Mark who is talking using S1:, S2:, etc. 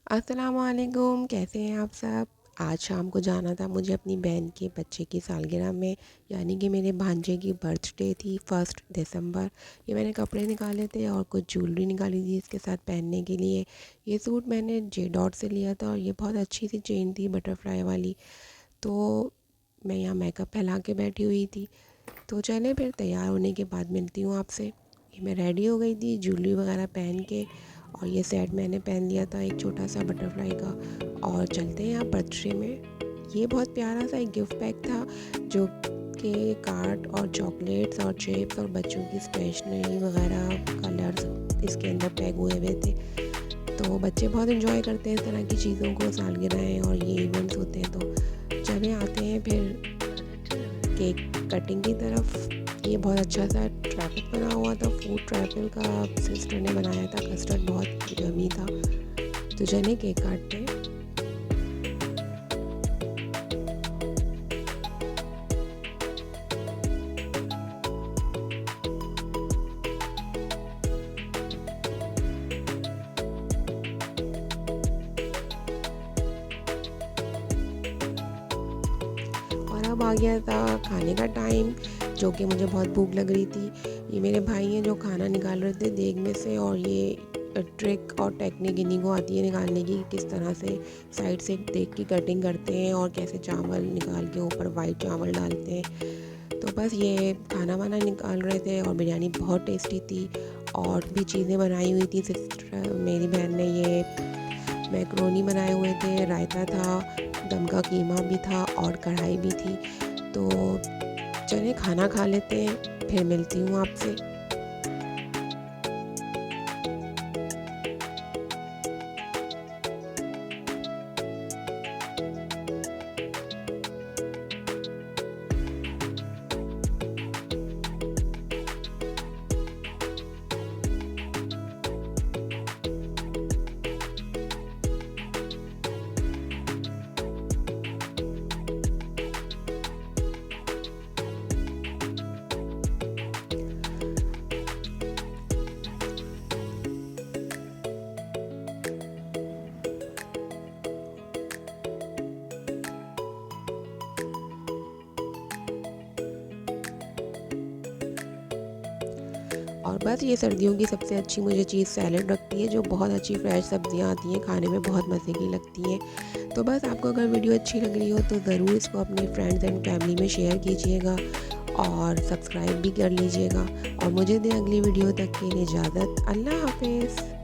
S1: अस्सलाम वालेकुम, कैसे हैं आप सब। आज शाम को जाना था मुझे अपनी बहन के बच्चे की सालगिरह में, यानी कि मेरे भांजे की बर्थडे थी 1 दिसंबर। ये मैंने कपड़े निकाले थे और कुछ ज्वेलरी निकाली थी इसके साथ पहनने के लिए। ये सूट मैंने जे डॉट से लिया था और ये बहुत अच्छी सी चेन थी बटरफ्लाई वाली। तो मैं यहाँ मेकअप फैला के बैठी हुई थी। तो चले फिर तैयार होने के बाद मिलती हूँ आपसे। ये मैं रेडी हो गई थी ज्वेलरी वगैरह पहन के, और ये सेट मैंने पहन लिया था एक छोटा सा बटरफ्लाई का। और चलते हैं यहाँ बर्थडे में। ये बहुत प्यारा सा एक गिफ्ट पैक था जो कि कार्ड और चॉकलेट्स और चिप्स और बच्चों की स्टेशनरी वगैरह कलर्स इसके अंदर पैक हुए हुए थे। तो बच्चे बहुत इन्जॉय करते हैं इस तरह की चीज़ों को, सालगिरहें और ये इवेंट्स होते हैं। तो चले आते हैं फिर केक कटिंग की तरफ। ये बहुत अच्छा सा ट्रैफिक बना हुआ था, फूड ट्रैफिक का सिस्टर ने बनाया था, कस्टर्ड बहुत यमी था। तो चले केक काटते हैं। और अब आ गया था खाने का टाइम, जो कि मुझे बहुत भूख लग रही थी। ये मेरे भाई हैं जो खाना निकाल रहे थे देग में से, और ये ट्रिक और टेक्निक इन्हीं को आती है निकालने की, किस तरह से साइड से देग की कटिंग करते हैं और कैसे चावल निकाल के ऊपर वाइट चावल डालते हैं। तो बस ये खाना वाना निकाल रहे थे, और बिरयानी बहुत टेस्टी थी। और भी चीज़ें बनाई हुई थी सिस्टर मेरी बहन ने, ये मैक्रोनी बनाए हुए थे, रायता था, दम का कीमा भी था और कढ़ाई भी थी। तो चलिए खाना खा लेते हैं, फिर मिलती हूँ आपसे। और बस ये सर्दियों की सबसे अच्छी मुझे चीज़ सैलड लगती है, जो बहुत अच्छी फ्रेश सब्जियां आती हैं, खाने में बहुत मज़े की लगती हैं। तो बस आपको अगर वीडियो अच्छी लग रही हो तो ज़रूर इसको अपनी फ्रेंड्स एंड फैमिली में शेयर कीजिएगा और सब्सक्राइब भी कर लीजिएगा। और मुझे दें अगली वीडियो तक के लिए इजाज़त। अल्लाह हाफिज़।